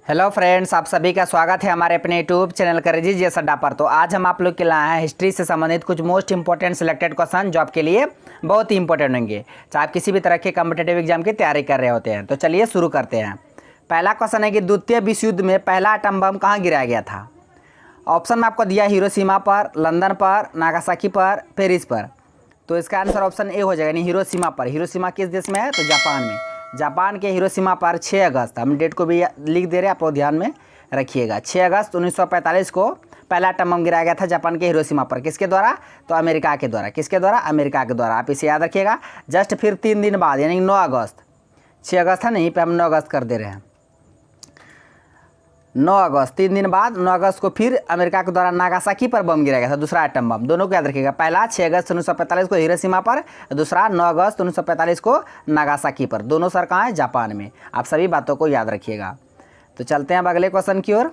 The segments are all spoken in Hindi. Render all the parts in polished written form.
हेलो फ्रेंड्स, आप सभी का स्वागत है हमारे अपने यूट्यूब चैनल करेजी जी अड्डा पर। तो आज हम आप लोग के लाए हैं हिस्ट्री से संबंधित कुछ मोस्ट इंपॉर्टेंट सिलेक्टेड क्वेश्चन जो आपके लिए बहुत ही इंपॉर्टेंट होंगे, चाहे आप किसी भी तरह के कॉम्पिटेटिव एग्जाम की तैयारी कर रहे होते हैं। तो चलिए शुरू करते हैं। पहला क्वेश्चन है कि द्वितीय विश्व युद्ध में पहला एटम बम कहाँ गिराया गया था। ऑप्शन में आपको दिया हिरोशिमा पर, लंदन पर, नागासाकी पर, पेरिस पर। तो इसका आंसर ऑप्शन ए हो जाएगा, यानी हिरोशिमा पर। हिरोशिमा किस देश में है? तो जापान में। जापान के हिरोशिमा पर 6 अगस्त, हम डेट को भी लिख दे रहे हैं, आप लोग ध्यान में रखिएगा। 6 अगस्त 1945 को पहला एटम बम गिराया गया था जापान के हिरोशिमा पर। किसके द्वारा? तो अमेरिका के द्वारा। किसके द्वारा? अमेरिका के द्वारा। आप इसे याद रखिएगा। जस्ट फिर 3 दिन बाद, यानी 9 अगस्त, 6 अगस्त है नहीं पे हम 9 अगस्त कर दे रहे हैं। 9 अगस्त, 3 दिन बाद 9 अगस्त को फिर अमेरिका के द्वारा नागासाकी पर बम गिराया गया था, दूसरा एटम बम। दोनों को याद रखिएगा। पहला 6 अगस्त 1945 को हिरोशिमा पर, दूसरा 9 अगस्त 1945 को नागासाकी पर। दोनों शहर कहाँ है? जापान में। आप सभी बातों को याद रखिएगा। तो चलते हैं अब अगले क्वेश्चन की ओर।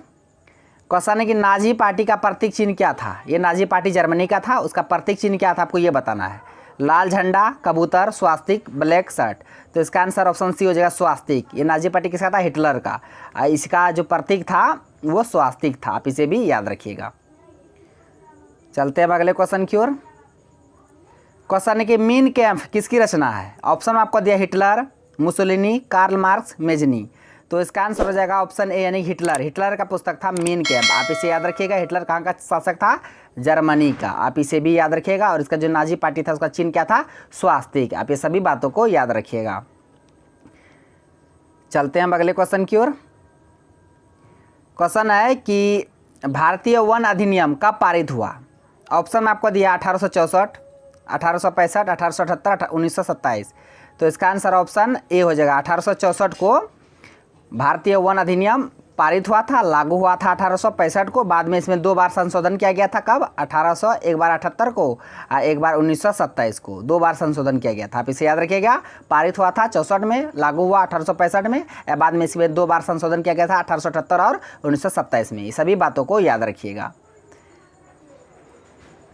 क्वेश्चन है कि नाजी पार्टी का प्रतीक चिन्ह क्या था। ये नाजी पार्टी जर्मनी का था, उसका प्रतीक चिन्ह क्या था आपको ये बताना है। लाल झंडा, कबूतर, स्वास्तिक, ब्लैक शर्ट। तो इसका आंसर ऑप्शन सी हो जाएगा, स्वास्तिक। ये नाजी पार्टी किसका था? हिटलर का। इसका जो प्रतीक था वो स्वास्तिक था, आप इसे भी याद रखिएगा। चलते हैं अब अगले क्वेश्चन की ओर। क्वेश्चन है कि मीन कैम्प किसकी रचना है। ऑप्शन में आपको दिया Hitler, Mussolini, Karl Marx, Mazzini. तो इसका आंसर हो जाएगा ऑप्शन ए, यानी हिटलर। हिटलर का पुस्तक था मीन कैम्प। आप इसे याद रखिएगा। हिटलर कहाँ का शासक था? जर्मनी का। आप इसे भी याद रखिएगा। और इसका जो नाजी पार्टी था उसका चिन्ह क्या था? स्वास्तिक। आप ये सभी बातों को याद रखिएगा। चलते हैं अब अगले क्वेश्चन की ओर। क्वेश्चन है कि भारतीय वन अधिनियम कब पारित हुआ। ऑप्शन में आपको दिया 1864, 1865, 1878, 1927। तो इसका आंसर ऑप्शन ए हो जाएगा। 1864 को भारतीय वन अधिनियम पारित हुआ था, लागू हुआ था 1865 को। बाद में इसमें 2 बार संशोधन किया गया था। कब? 1800, एक बार 78 को और एक बार 1927 को। 2 बार संशोधन किया गया था। आप इसे याद रखिएगा। पारित हुआ था 64 में, लागू हुआ 1865 में, बाद में इसमें 2 बार संशोधन किया गया था, 1878 और 1927 में। ये सभी बातों को याद रखिएगा।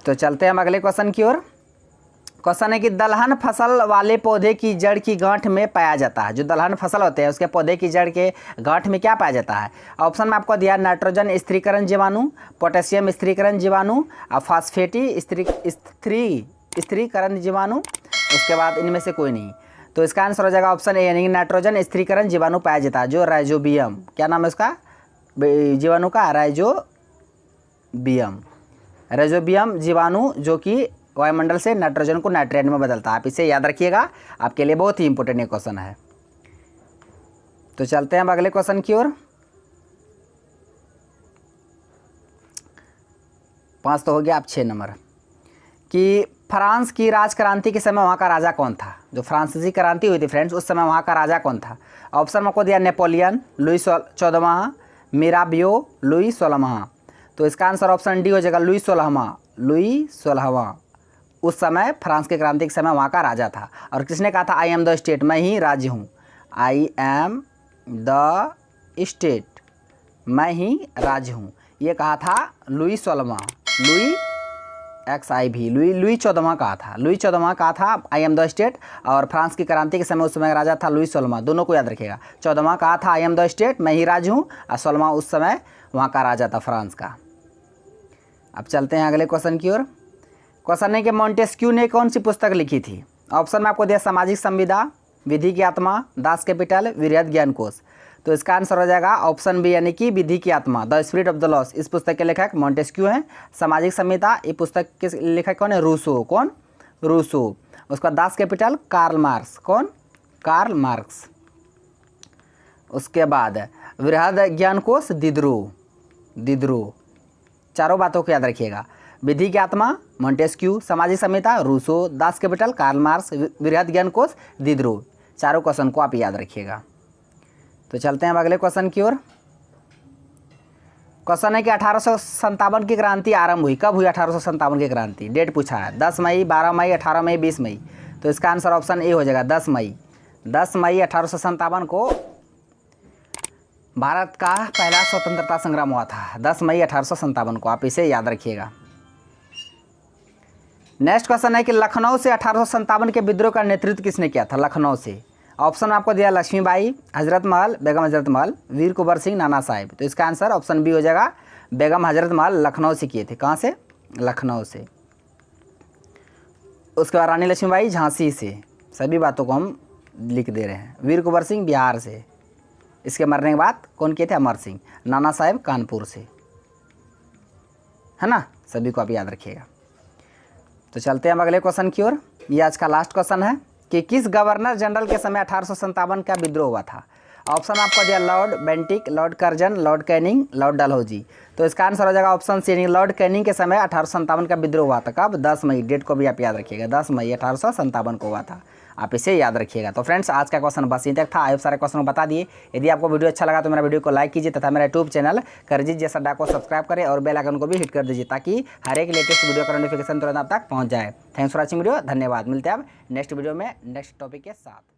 तो चलते हैं हम अगले क्वेश्चन की ओर। क्वेश्चन है कि दलहन फसल वाले पौधे की जड़ की गांठ में पाया जाता है। जो दलहन फसल होते हैं उसके पौधे की जड़ के गांठ में क्या पाया जाता है। ऑप्शन में आपको दिया नाइट्रोजन स्थिरीकरण जीवाणु, पोटेशियम स्थिरीकरण जीवाणु और फास्फेटी स्थिरीकरण जीवाणु। उसके बाद इनमें से कोई नहीं। तो इसका आंसर हो जाएगा ऑप्शन ए, यानी नाइट्रोजन स्थिरीकरण जीवाणु पाया जाता है, जो राइजोबियम। क्या नाम है उसका जीवाणु का? राइजोबियम जीवाणु, जो कि वायुमंडल से नाइट्रोजन को नाइट्रेट में बदलता है। आप इसे याद रखिएगा, आपके लिए बहुत ही इंपॉर्टेंट ये क्वेश्चन है। तो चलते हैं अब अगले क्वेश्चन की ओर। 5 तो हो गया, अब 6 नंबर कि फ्रांस की राजक्रांति के समय वहाँ का राजा कौन था। जो फ्रांसीसी क्रांति हुई थी फ्रेंड्स, उस समय वहाँ का राजा कौन था। ऑप्शन में आपको दिया नेपोलियन, लुई 14वां, मिराबियो, लुई 16वां। तो इसका आंसर ऑप्शन डी हो जाएगा, लुई 16वां। उस समय फ्रांस के क्रांति के समय वहाँ का राजा था। और किसने कहा था आई एम द स्टेट, मैं ही राज्य हूँ। आई एम द स्टेट, मैं ही राज्य हूँ, ये कहा था लुई 16वां। लुई 14वां कहा था। लुई 14वां कहा था आई एम द स्टेट। और फ्रांस की क्रांति के समय उस समय राजा था लुई 16वां। दोनों को याद रखिएगा। 14वां कहा था आई एम द स्टेट, मैं ही राज्य हूँ, और 16वां उस समय वहाँ का राजा था फ्रांस का। अब चलते हैं अगले क्वेश्चन की ओर। क्वेश्चन है कि मॉन्टेस्क्यू ने कौन सी पुस्तक लिखी थी। ऑप्शन में आपको दिया सामाजिक संविदा, विधि की आत्मा, दास कैपिटल, वृहद ज्ञान कोश। तो इसका आंसर हो जाएगा ऑप्शन बी, यानी कि विधि की आत्मा, the spirit of the loss. इस पुस्तक के लेखक मॉन्टेस्क्यू हैं। सामाजिक संविदा, ये पुस्तक के लेखक कौन है? रूसो। कौन? रूसो। उसका दास कैपिटल कार्ल मार्क्स। कौन? Karl Marx. उसके बाद वृहद ज्ञान कोश दिदरो। चारों बातों को याद रखिएगा। विधि की आत्मा मॉन्टेस्क्यू, सामाजिक संहिता Rousseau, Das Kapital Karl Marx, वृहद ज्ञान कोश दिदरो। चारों क्वेश्चन को आप याद रखिएगा। तो चलते हैं अब अगले क्वेश्चन की ओर। क्वेश्चन है कि 1857 की क्रांति आरंभ हुई। कब हुई 1857 की क्रांति? डेट पूछा है। 10 मई, 12 मई, 18 मई, 20 मई। तो इसका आंसर ऑप्शन ए हो जाएगा, 10 मई। 10 मई 1857 को भारत का पहला स्वतंत्रता संग्राम हुआ था। 10 मई 1857 को। आप इसे याद रखिएगा। नेक्स्ट क्वेश्चन है कि लखनऊ से 1857 के विद्रोह का नेतृत्व किसने किया था। लखनऊ से ऑप्शन में आपको दिया लक्ष्मीबाई, हजरत महल, बेगम हजरत महल, वीर कुंवर सिंह, नाना साहिब। तो इसका आंसर ऑप्शन बी हो जाएगा, बेगम हजरत महल लखनऊ से किए थे। कहाँ से? लखनऊ से। उसके बाद रानी लक्ष्मीबाई झांसी से। सभी बातों को हम लिख दे रहे हैं। वीर कुंवर सिंह बिहार से, इसके मरने के बाद कौन किए थे? अमर सिंह। नाना साहेब कानपुर से, है ना। सभी को आप याद रखिएगा। तो चलते हैं हम अगले क्वेश्चन की ओर। ये आज का लास्ट क्वेश्चन है कि किस गवर्नर जनरल के समय 1857 का विद्रोह हुआ था? ऑप्शन आपको दिया Lord Bentinck, Lord Curzon, Lord Canning, Lord Dalhousie. तो इसका आंसर हो जाएगा ऑप्शन सी, लॉर्ड कैनिंग के समय 1857 का विद्रोह हुआ था। कब? 10 मई। डेट को भी आप याद रखिएगा, 10 मई 1857 को हुआ था। आप इसे याद रखिएगा। तो फ्रेंड्स, आज का क्वेश्चन बस यहीं तक था। आप सारे क्वेश्चन बता दिए। यदि आपको वीडियो अच्छा लगा तो मेरा वीडियो को लाइक कीजिए तथा मेरा यूट्यूब चैनल करजीत जैसा डा को सब्सक्राइब करें और बेल आइकन को भी हिट कर दीजिए ताकि हर एक लेटेस्ट वीडियो का नोटिफिकेशन तुरंत आप तक पहुंच जाए। Thanks for watching video. धन्यवाद। मिलते हैं अब नेक्स्ट वीडियो में नेक्स्ट टॉपिक के साथ।